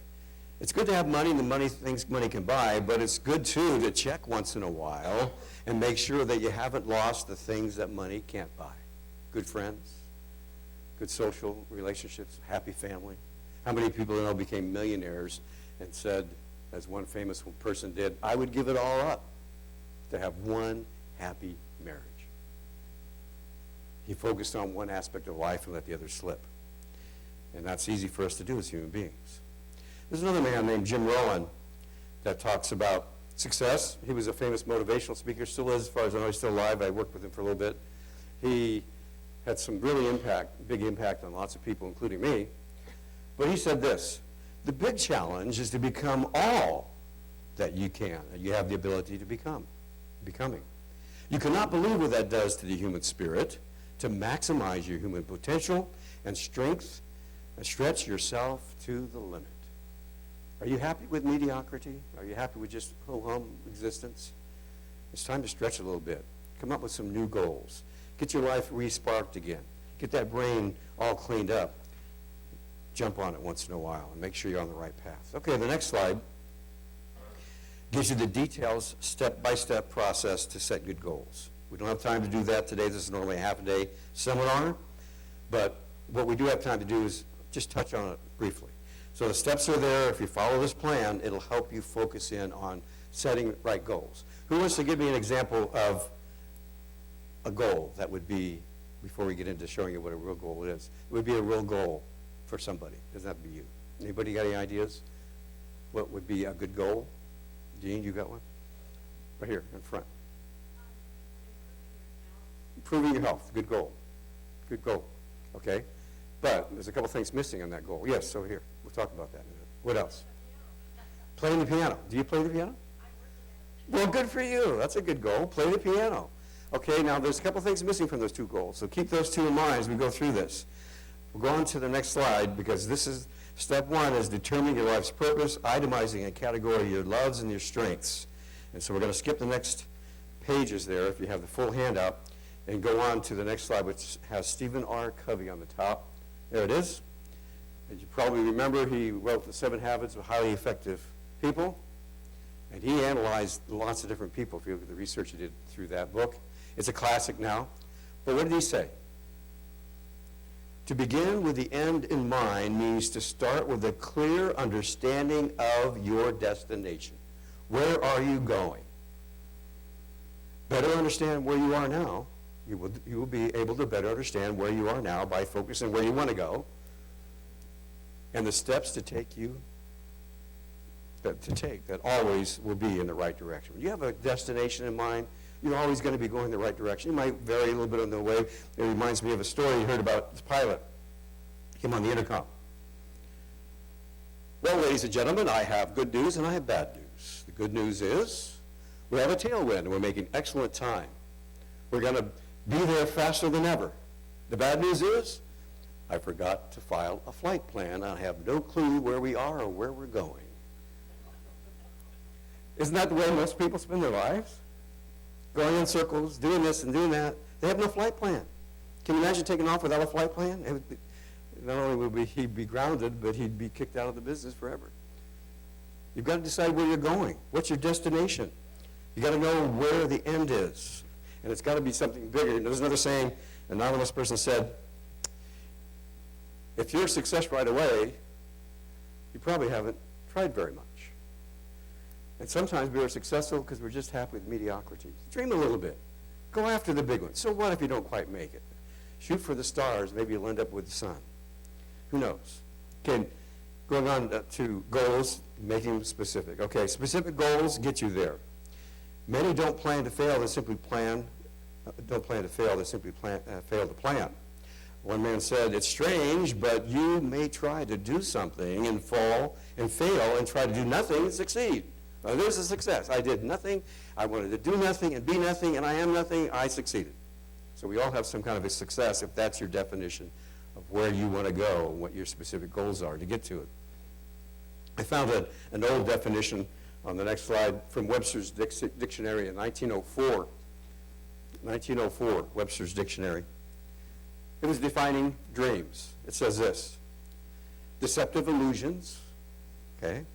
S1: It's good to have money and the things money can buy, but it's good too to check once in a while and make sure that you haven't lost the things that money can't buy. Good friends, good social relationships, happy family. How many people you know became millionaires and said, as one famous person did, I would give it all up to have one happy marriage. He focused on one aspect of life and let the other slip. And that's easy for us to do as human beings. There's another man named Jim Rohn that talks about success. He was a famous motivational speaker, still is, as far as I know. He's still alive. I worked with him for a little bit. He had some really big impact on lots of people, including me. But he said this: the big challenge is to become all that you can, and you have the ability to becoming. You cannot believe what that does to the human spirit, to maximize your human potential and strength, and stretch yourself to the limit. Are you happy with mediocrity? Are you happy with just ho-hum existence? It's time to stretch a little bit. Come up with some new goals. Get your life re-sparked again. Get that brain all cleaned up. Jump on it once in a while and make sure you're on the right path. Okay, the next slide Gives you the details, step-by-step process to set good goals. We don't have time to do that today. This is normally a half-a-day seminar, but what we do have time to do is just touch on it briefly. So the steps are there. If you follow this plan, it'll help you focus in on setting right goals. Who wants to give me an example of a goal that would be, before we get into showing you what a real goal is, it would be a real goal for somebody? Doesn't have to be you. Anybody got any ideas? What would be a good goal? Jean, you got one? Right here in front. Improving your health, good goal. Good goal, okay? But there's a couple things missing on that goal. Yes, so here, we'll talk about that in a minute. What else? Playing the piano. Do you play the piano? Well, good for you. That's a good goal. Play the piano. Okay, now there's a couple things missing from those two goals, so keep those two in mind as we go through this. We'll go on to the next slide, because this is step one, is determining your life's purpose, itemizing a category of your loves and your strengths. And so we're going to skip the next pages there, if you have the full handout, and go on to the next slide, which has Stephen R. Covey on the top. There it is. As you probably remember, he wrote The 7 Habits of Highly Effective People, and he analyzed lots of different people, if you look at the research he did through that book. It's a classic now. But what did he say? To begin with the end in mind means to start with a clear understanding of your destination. Where are you going? Better understand where you are now. You will be able to better understand where you are now by focusing where you want to go and the steps to take that always will be in the right direction. When you have a destination in mind, you're always going to be going in the right direction. You might vary a little bit on the way. It reminds me of a story you heard about this pilot. Came on the intercom. Well, ladies and gentlemen, I have good news and I have bad news. The good news is we have a tailwind and we're making excellent time. We're going to be there faster than ever. The bad news is I forgot to file a flight plan. I have no clue where we are or where we're going. Isn't that the way most people spend their lives? Going in circles, doing this and doing that. They have no flight plan. Can you imagine taking off without a flight plan? It would be, not only would he be grounded, but he'd be kicked out of the business forever. You've got to decide where you're going. What's your destination? You've got to know where the end is. And it's got to be something bigger. There's another saying, an anonymous person said, if you're a success right away, you probably haven't tried very much. And sometimes we are successful because we're just happy with mediocrity. Dream a little bit. Go after the big ones. So what if you don't quite make it? Shoot for the stars. Maybe you'll end up with the sun. Who knows? Okay, going on to goals, making them specific. Okay, specific goals get you there. Many don't plan to fail. They simply fail to plan. One man said, it's strange, but you may try to do something and fall and fail and try to do nothing and succeed. Now, there's a success. I did nothing. I wanted to do nothing and be nothing, and I am nothing. I succeeded. So we all have some kind of a success if that's your definition of where you want to go and what your specific goals are to get to it. I found an old definition on the next slide from Webster's Dictionary in 1904. 1904, Webster's Dictionary. It was defining dreams. It says this: deceptive illusions, okay?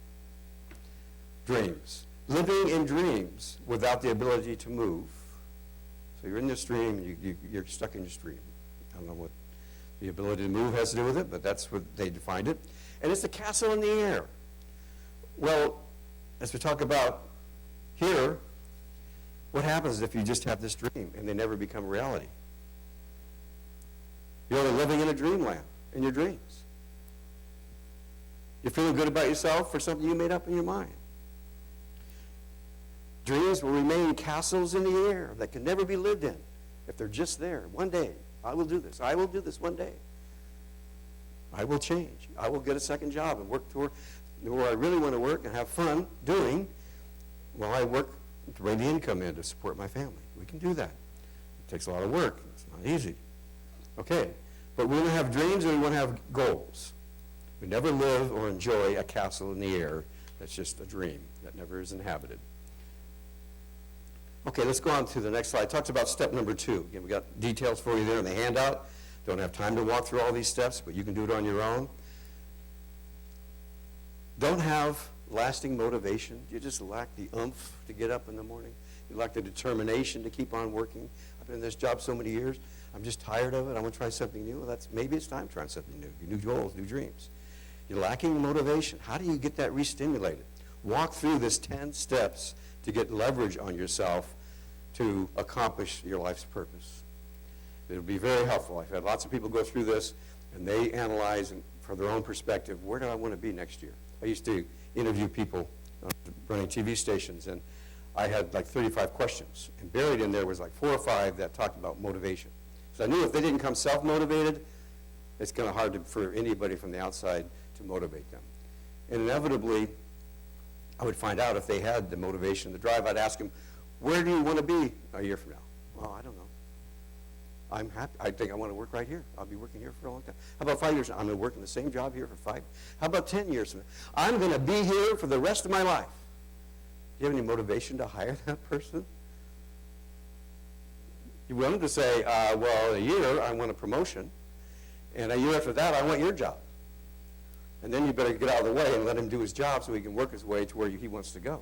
S1: Dreams. Living in dreams without the ability to move. So you're in this dream, you're stuck in this dream. I don't know what the ability to move has to do with it, but that's what they defined it. And it's a castle in the air. Well, as we talk about here, what happens if you just have this dream and they never become reality? You're only living in a dreamland, in your dreams. You're feeling good about yourself for something you made up in your mind. Dreams will remain castles in the air that can never be lived in if they're just there. One day, I will do this. I will do this one day. I will change. I will get a second job and work toward where I really want to work and have fun doing while I work to bring the income in to support my family. We can do that. It takes a lot of work. It's not easy. Okay, but we want to have dreams and we want to have goals. We never live or enjoy a castle in the air that's just a dream that never is inhabited. Okay, let's go on to the next slide. It talks about step number 2. Again, we got details for you there in the handout. Don't have time to walk through all these steps, but you can do it on your own. Don't have lasting motivation? Do you just lack the oomph to get up in the morning? You lack the determination to keep on working? I've been in this job so many years. I'm just tired of it. I want to try something new. Well, maybe it's time to try something new. New goals, new dreams. You're lacking motivation. How do you get that re-stimulated? Walk through this 10 steps to get leverage on yourself to accomplish your life's purpose. It'll be very helpful. I've had lots of people go through this, and they analyze from their own perspective, where do I want to be next year? I used to interview people running TV stations, and I had like 35 questions. And buried in there was like 4 or 5 that talked about motivation. So I knew if they didn't come self-motivated, it's kind of hard for anybody from the outside to motivate them. And inevitably, I would find out if they had the motivation, the drive. I'd ask them, where do you want to be a year from now? Well, I don't know. I'm happy. I think I want to work right here. I'll be working here for a long time. How about 5 years? I'm going to work in the same job here for 5. How about 10 years from now? I'm going to be here for the rest of my life. Do you have any motivation to hire that person? You want them to say, well, a year, I want a promotion. And a year after that, I want your job. And then you better get out of the way and let him do his job so he can work his way to where he wants to go.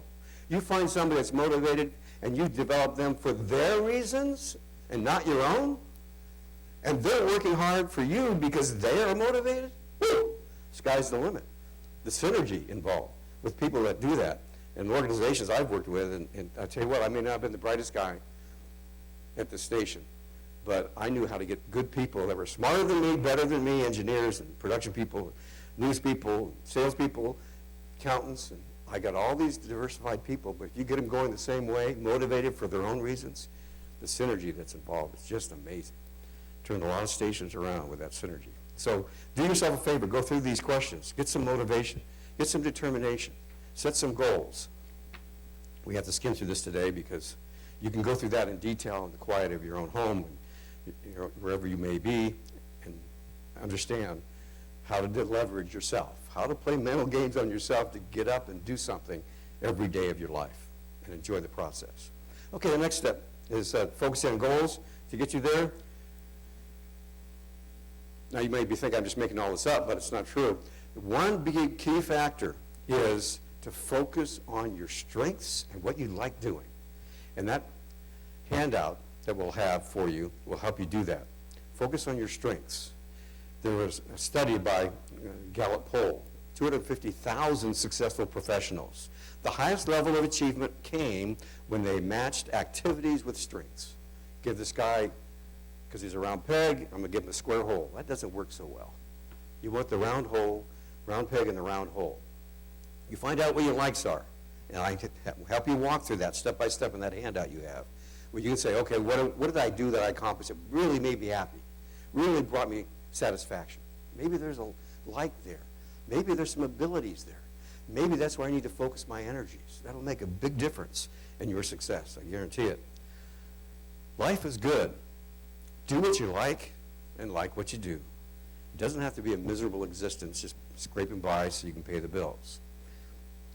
S1: You find somebody that's motivated and you develop them for their reasons and not your own, and they're working hard for you because they are motivated, woo, sky's the limit. The synergy involved with people that do that, and organizations I've worked with, and I tell you what, I may not have been the brightest guy at the station, but I knew how to get good people that were smarter than me, better than me, engineers and production people, news people, sales people, accountants, and I got all these diversified people, but if you get them going the same way, motivated for their own reasons, the synergy that's involved is just amazing. Turned a lot of stations around with that synergy. So do yourself a favor, go through these questions, get some motivation, get some determination, set some goals. We have to skim through this today because you can go through that in detail in the quiet of your own home, and wherever you may be, and understand how to leverage yourself, how to play mental games on yourself to get up and do something every day of your life and enjoy the process. Okay, the next step is focusing on goals to get you there. Now, you may be thinking I'm just making all this up, but it's not true. One big key factor is to focus on your strengths and what you like doing. And that handout that we'll have for you will help you do that. Focus on your strengths. There was a study by Gallup poll, 250,000 successful professionals. The highest level of achievement came when they matched activities with strengths. Give this guy, because he's a round peg, I'm going to give him a square hole. That doesn't work so well. You want the round hole, round peg in the round hole. You find out what your likes are, and I can help you walk through that step by step in that handout you have, where you can say, okay, what did I do that I accomplished that really made me happy, really brought me satisfaction? Maybe there's a like there. Maybe there's some abilities there. Maybe that's where I need to focus my energies. That'll make a big difference in your success, I guarantee it. Life is good. Do what you like and like what you do. It doesn't have to be a miserable existence, just scraping by so you can pay the bills.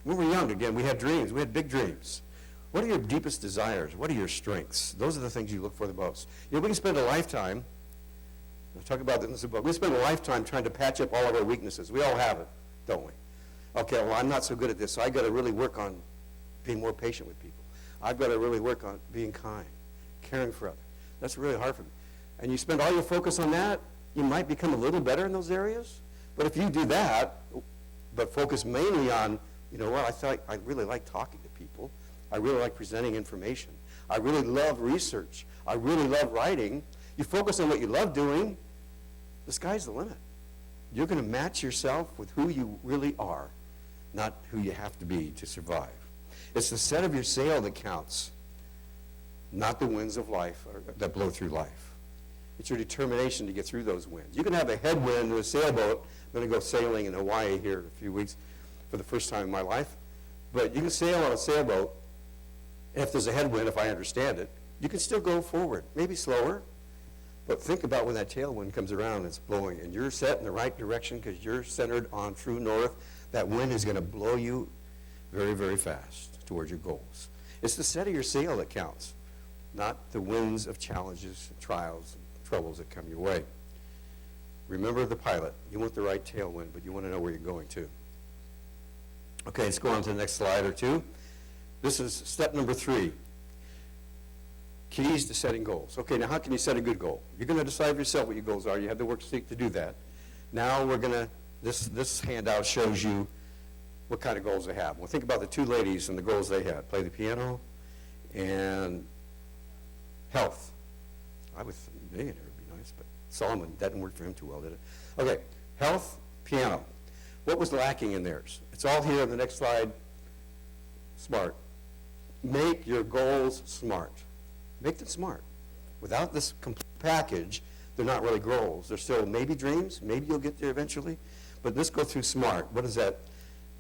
S1: When we were young, again, we had dreams. We had big dreams. What are your deepest desires? What are your strengths? Those are the things you look for the most. You know, we can spend a lifetime, I'll talk about this in the book, we spend a lifetime trying to patch up all of our weaknesses. We all have it, don't we? Okay, well, I'm not so good at this, so I've got to really work on being more patient with people. I've got to really work on being kind, caring for others. That's really hard for me. And you spend all your focus on that, you might become a little better in those areas. But if you do that, but focus mainly on, you know what, I really like talking to people. I really like presenting information. I really love research. I really love writing. You focus on what you love doing, the sky's the limit. You're going to match yourself with who you really are, not who you have to be to survive. It's the set of your sail that counts, not the winds of life that blow through life. It's your determination to get through those winds. You can have a headwind in a sailboat. I'm going to go sailing in Hawaii here in a few weeks for the first time in my life. But you can sail on a sailboat. If there's a headwind, if I understand it, you can still go forward, maybe slower. But think about when that tailwind comes around and it's blowing, and you're set in the right direction because you're centered on true north. That wind is going to blow you very, very fast towards your goals. It's the set of your sail that counts, not the winds of challenges, trials, and troubles that come your way. Remember the pilot. You want the right tailwind, but you want to know where you're going to. Okay, let's go on to the next slide or two. This is step number 3. Keys to setting goals. Okay, now how can you set a good goal? You're going to decide for yourself what your goals are. You have the worksheet to do that. Now we're going to, this handout shows you what kind of goals they have. Well, think about the 2 ladies and the goals they had. Play the piano and health. I would think millionaire would be nice, but Solomon, that didn't work for him too well, did it? Okay, health, piano. What was lacking in theirs? It's all here on the next slide. Smart. Make your goals smart. Make them smart. Without this complete package, they're not really goals. They're still maybe dreams. Maybe you'll get there eventually. But let's go through SMART. What does that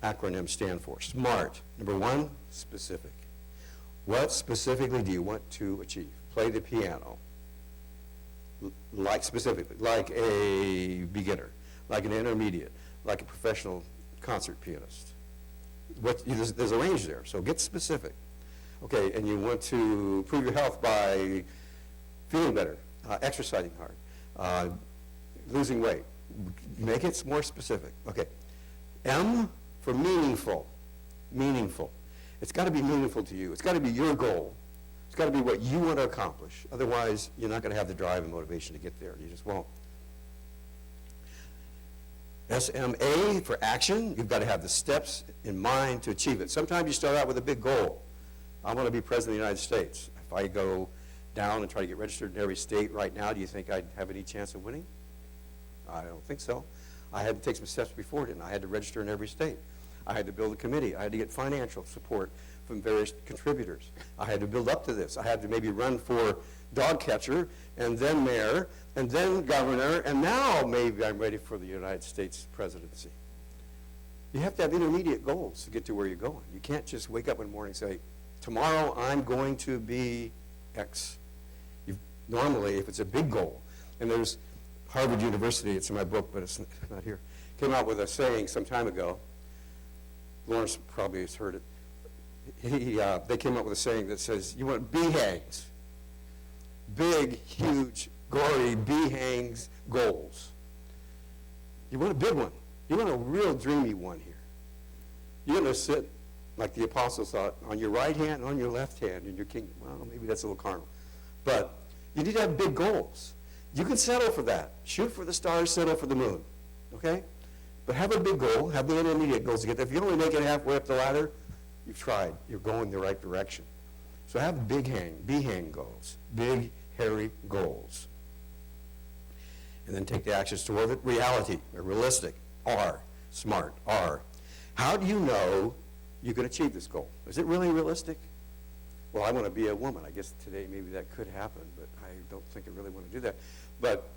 S1: acronym stand for? SMART. Number 1, specific. What specifically do you want to achieve? Play the piano. Like specifically, like a beginner, like an intermediate, like a professional concert pianist. There's a range there, so get specific. Okay, and you want to improve your health by feeling better, exercising hard, losing weight. Make it more specific. Okay, M for meaningful. Meaningful. It's got to be meaningful to you. It's got to be your goal. It's got to be what you want to accomplish. Otherwise, you're not going to have the drive and motivation to get there. You just won't. SMA for action. You've got to have the steps in mind to achieve it. Sometimes you start out with a big goal. I want to be president of the United States. If I go down and try to get registered in every state right now, do you think I'd have any chance of winning? I don't think so. I had to take some steps before it, and I had to register in every state. I had to build a committee. I had to get financial support from various contributors. I had to build up to this. I had to maybe run for dog catcher, and then mayor, and then governor, and now maybe I'm ready for the United States presidency. You have to have intermediate goals to get to where you're going. You can't just wake up one morning and say, tomorrow I'm going to be X. Normally, if it's a big goal, and there's Harvard University, it's in my book, but it's not here, came out with a saying some time ago. Lawrence probably has heard it. They came up with a saying that says, you want BHAGs, big, huge, gory BHAGs goals. You want a big one. You want a real dreamy one here. You're going to sit, like the apostles thought, on your right hand and on your left hand in your kingdom. Well, maybe that's a little carnal. But you need to have big goals. You can settle for that. Shoot for the stars, settle for the moon. Okay? But have a big goal, have the intermediate goals to get there. If you only make it halfway up the ladder, you've tried. You're going the right direction. So have BHAG goals, big, hairy goals. And then take the actions toward it. Reality, or realistic, R, smart, R. How do you know you can achieve this goal? Is it really realistic? Well, I want to be a woman. I guess today maybe that could happen, but I don't think I really want to do that. But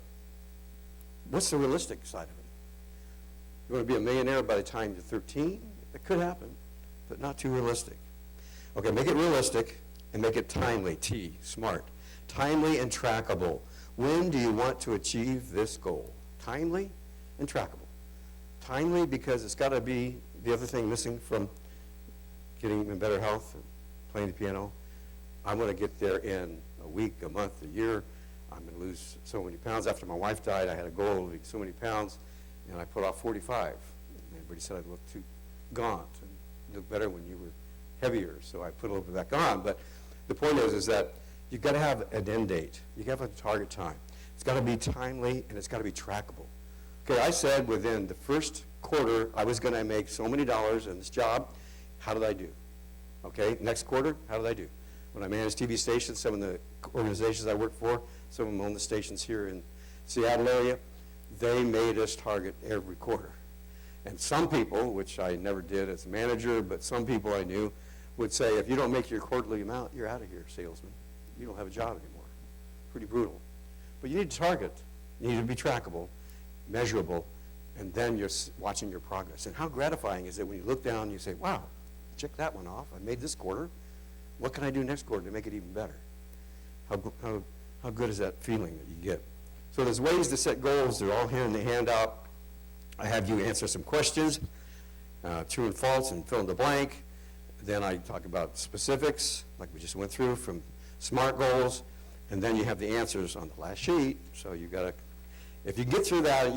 S1: what's the realistic side of it? You want to be a millionaire by the time you're 13? It could happen, but not too realistic. Okay, make it realistic and make it timely, T, smart. Timely and trackable. When do you want to achieve this goal? Timely and trackable. Timely because it's got to be the other thing missing from getting in better health and playing the piano. I want to get there in a week, a month, a year. I'm going to lose so many pounds. After my wife died, I had a goal of losing so many pounds, and I put off 45. And everybody said I looked too gaunt and looked better when you were heavier, so I put a little bit back on. But the point is that you've got to have an end date. You got to have a target time. It's got to be timely, and it's got to be trackable. Okay, I said within the first quarter I was going to make so many dollars in this job. How did I do? Okay, next quarter, how did I do? When I managed TV stations, some of the organizations I work for, some of them own the stations here in Seattle area, they made us target every quarter. And some people, which I never did as a manager, but some people I knew would say, if you don't make your quarterly amount, you're out of here, salesman. You don't have a job anymore. Pretty brutal. But you need to target. You need to be trackable, measurable, and then you're watching your progress. And how gratifying is it when you look down and you say, wow, check that one off. I made this quarter. What can I do next quarter to make it even better? How good is that feeling that you get? So there's ways to set goals. They're all here in the handout. I have you answer some questions, true and false, and fill in the blank. Then I talk about specifics, like we just went through, from SMART goals. And then you have the answers on the last sheet. So you got to, if you get through that,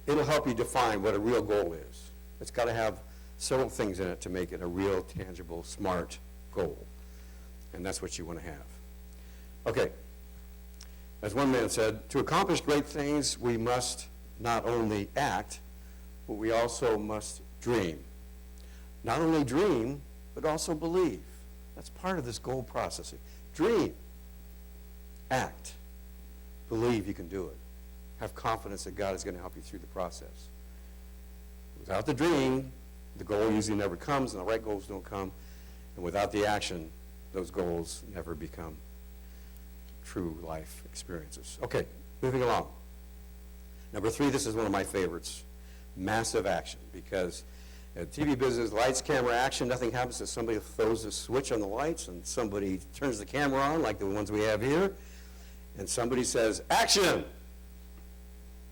S1: it'll help you define what a real goal is. It's got to have several things in it to make it a real, tangible, smart goal. And that's what you want to have. Okay. As one man said, to accomplish great things, we must not only act, but we also must dream. Not only dream, but also believe. That's part of this goal processing. Dream. Act. Believe you can do it. Have confidence that God is going to help you through the process. Without the dream, the goal usually never comes, and the right goals don't come. And without the action, those goals never become true life experiences. Okay, moving along. Number 3, this is one of my favorites. Massive action, because in TV business, lights, camera, action, nothing happens until somebody throws a switch on the lights and somebody turns the camera on, like the ones we have here, and somebody says, action!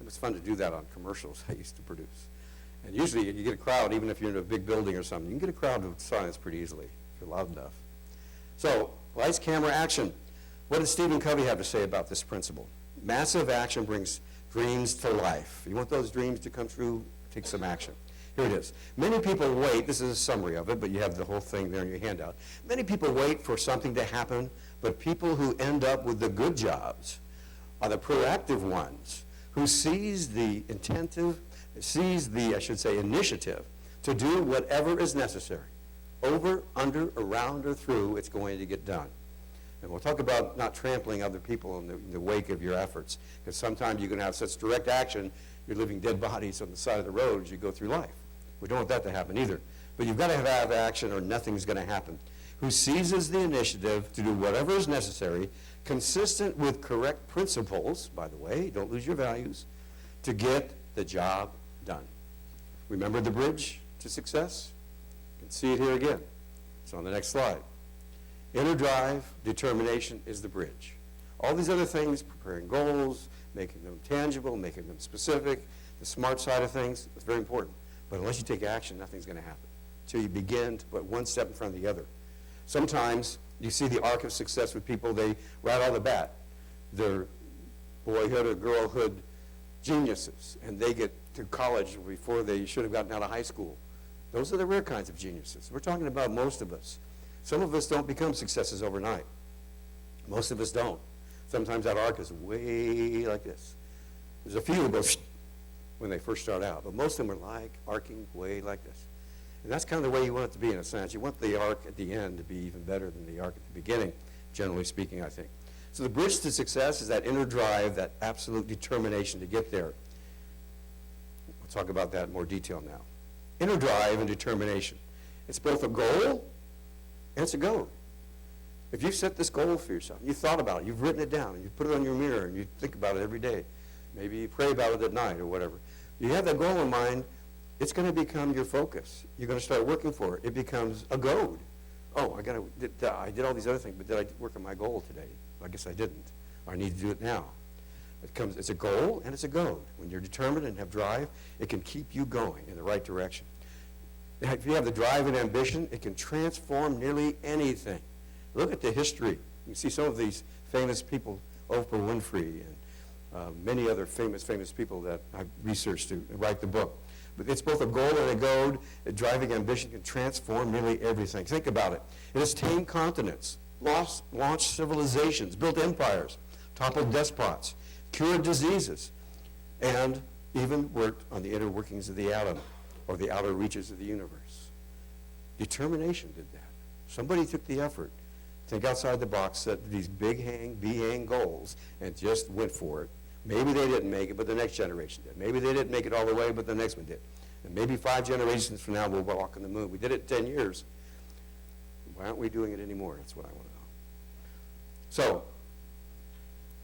S1: It was fun to do that on commercials I used to produce. And usually you get a crowd, even if you're in a big building or something, you can get a crowd with silence pretty easily if you're loud enough. So, lights, camera, action. What does Stephen Covey have to say about this principle? Massive action brings dreams to life. You want those dreams to come true? Take some action. Here it is. Many people wait. This is a summary of it, but you have the whole thing there in your handout. Many people wait for something to happen, but people who end up with the good jobs are the proactive ones who seize the initiative to do whatever is necessary. Over, under, around, or through, it's going to get done. And we'll talk about not trampling other people in the wake of your efforts, because sometimes you can have such direct action, you're leaving dead bodies on the side of the road as you go through life. We don't want that to happen either. But you've got to have action or nothing's going to happen. Who seizes the initiative to do whatever is necessary, consistent with correct principles, by the way, don't lose your values, to get the job done. Remember the bridge to success? You can see it here again. It's on the next slide. Inner drive, determination is the bridge. All these other things, preparing goals, making them tangible, making them specific, the smart side of things, it's very important. But unless you take action, nothing's going to happen until you begin to put one step in front of the other. Sometimes you see the arc of success with people, they, right out of the bat, they're boyhood or girlhood geniuses, and they get to college before they should have gotten out of high school. Those are the rare kinds of geniuses. We're talking about most of us. Some of us don't become successes overnight. Most of us don't. Sometimes that arc is way like this. There's a few who go when they first start out, but most of them are like arcing way like this. And that's kind of the way you want it to be in a sense. You want the arc at the end to be even better than the arc at the beginning, generally speaking, I think. So the bridge to success is that inner drive, that absolute determination to get there. We'll talk about that in more detail now. Inner drive and determination. It's both a goal and it's a goal. If you've set this goal for yourself, you've thought about it, you've written it down, and you put it on your mirror, and you think about it every day. Maybe you pray about it at night or whatever. You have that goal in mind, it's going to become your focus. You're going to start working for it. It becomes a goad. Oh, I did all these other things, but did I work on my goal today? I guess I didn't. Or I need to do it now. It's a goal and it's a goad. When you're determined and have drive, it can keep you going in the right direction. If you have the drive and ambition, it can transform nearly anything. Look at the history. You see some of these famous people, Oprah Winfrey and many other famous people that I've researched to write the book. But it's both a goal and a goad. A driving ambition can transform nearly everything. Think about it. It has tamed continents, launched civilizations, built empires, toppled despots, cured diseases, and even worked on the inner workings of the atom or the outer reaches of the universe. Determination did that. Somebody took the effort. Think outside the box, set these big goals, and just went for it. Maybe they didn't make it, but the next generation did. Maybe they didn't make it all the way, but the next one did. And maybe 5 generations from now we'll walk on the moon. We did it in 10 years. Why aren't we doing it anymore? That's what I want to know. So,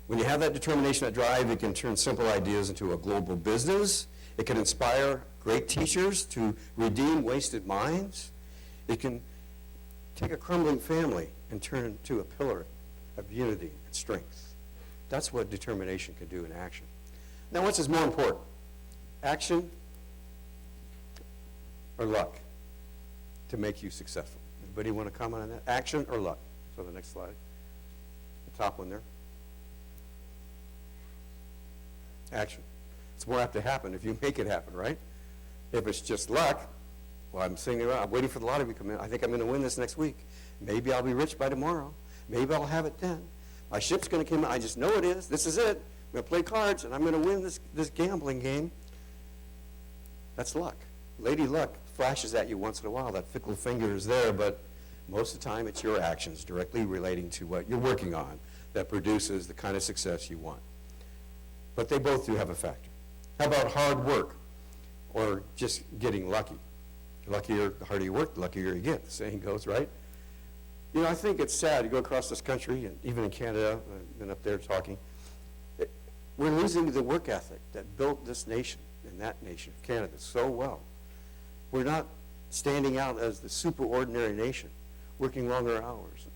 S1: when you have that determination, that drive, it can turn simple ideas into a global business. It can inspire great teachers to redeem wasted minds. It can take a crumbling family and turn it into a pillar of unity and strength. That's what determination can do in action. Now, what's more important? Action or luck to make you successful? Anybody want to comment on that? Action or luck? So the next slide. The top one there. Action. It's more apt to happen if you make it happen, right? If it's just luck, Well, I'm sitting around, I'm waiting for the lottery to come in. I think I'm going to win this next week. Maybe I'll be rich by tomorrow. Maybe I'll have it then. My ship's going to come in. I just know it is. This is it. I'm going to play cards, and I'm going to win this gambling game. That's luck. Lady luck flashes at you once in a while. That fickle finger is there, but most of the time it's your actions directly relating to what you're working on that produces the kind of success you want. But they both do have a factor. How about hard work or just getting lucky? The luckier, the harder you work, the luckier you get. The saying goes, right? You know, I think it's sad. You go across this country, and even in Canada, I've been up there talking, we're losing the work ethic that built this nation and that nation, Canada, so well. We're not standing out as the super ordinary nation, working longer hours,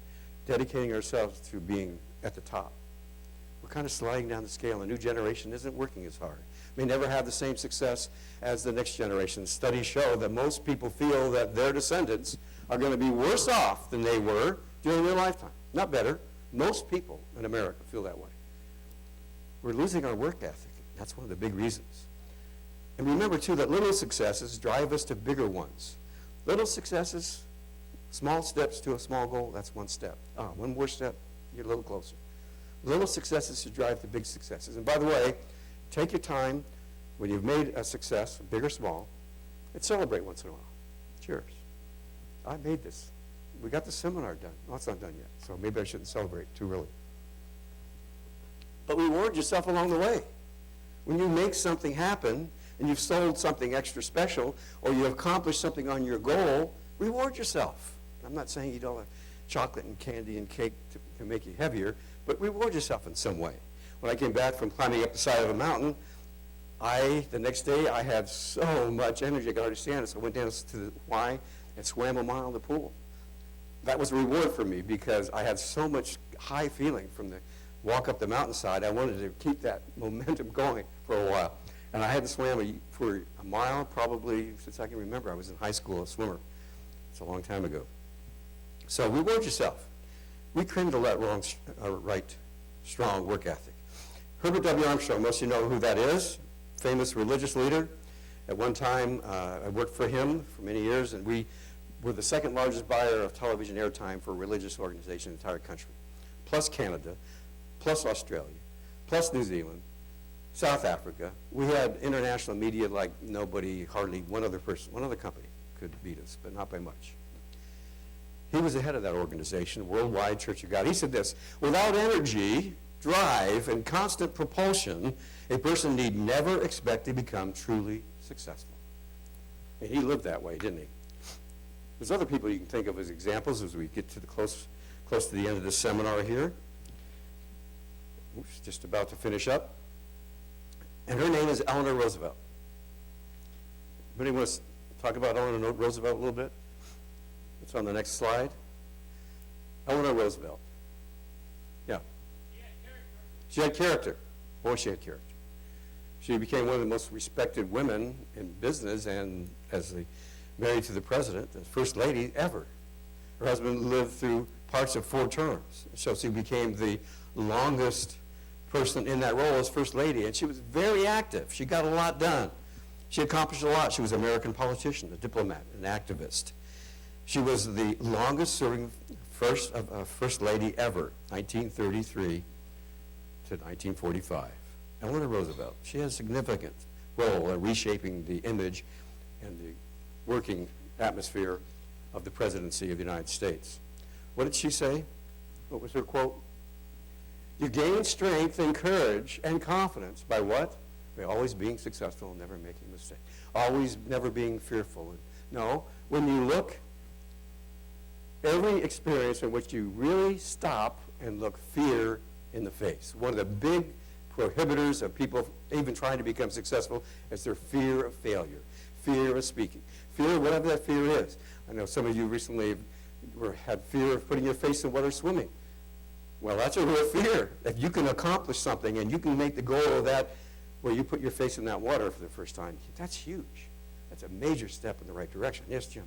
S1: dedicating ourselves to being at the top. We're kind of sliding down the scale. The new generation isn't working as hard. May never have the same success as the next generation. Studies show that most people feel that their descendants are going to be worse off than they were during their lifetime. Not better. Most people in America feel that way. We're losing our work ethic. That's one of the big reasons. And remember, too, that little successes drive us to bigger ones. Little successes, small steps to a small goal, that's one step. One more step, you're a little closer. Little successes should drive to big successes. And by the way, take your time when you've made a success, big or small, and celebrate once in a while. Cheers. I made this. We got the seminar done. Well, it's not done yet, so maybe I shouldn't celebrate too early. But reward yourself along the way. When you make something happen, and you've sold something extra special, or you accomplished something on your goal, reward yourself. I'm not saying you don't have chocolate and candy and cake to make you heavier, but reward yourself in some way. When I came back from climbing up the side of a mountain, the next day I had so much energy I could hardly stand it, so I went down to the Y and swam a mile in the pool. That was a reward for me because I had so much high feeling from the walk up the mountainside. I wanted to keep that momentum going for a while. And I hadn't swam for a mile probably since I can remember. I was in high school, a swimmer. It's a long time ago. So reward yourself. Rekindle that right, strong work ethic. Herbert W. Armstrong, most of you know who that is, famous religious leader. At one time, I worked for him for many years, and we were the second largest buyer of television airtime for a religious organization in the entire country, plus Canada, plus Australia, plus New Zealand, South Africa. We had international media like nobody, hardly one other company could beat us, but not by much. He was the head of that organization, Worldwide Church of God. He said this: without energy, drive, and constant propulsion, a person need never expect to become truly successful. And he lived that way, didn't he? There's other people you can think of as examples as we get to the close to the end of this seminar here. Oops, just about to finish up. And her name is Eleanor Roosevelt. Anybody want to talk about Eleanor Roosevelt a little bit? It's on the next slide. Eleanor Roosevelt. Yeah. She had character. Boy, she had character. She became one of the most respected women in business, and as married to the president, the first lady ever. Her husband lived through parts of 4 terms. So she became the longest person in that role as first lady, and she was very active. She got a lot done. She accomplished a lot. She was an American politician, a diplomat, an activist. She was the longest serving first lady ever, 1933 to 1945. Eleanor Roosevelt. She had a significant role in reshaping the image and the working atmosphere of the presidency of the United States. What did she say? What was her quote? You gain strength and courage and confidence by what? By always being successful and never making a mistake. Always never being fearful. No, when you look, every experience in which you really stop and look fear in the face. One of the big prohibitors of people even trying to become successful is their fear of failure, fear of speaking, fear of whatever that fear is. I know some of you recently had fear of putting your face in water swimming. Well, that's a real fear. If you can accomplish something and you can make the goal of that where you put your face in that water for the first time, that's huge. That's a major step in the right direction. Yes, Jim?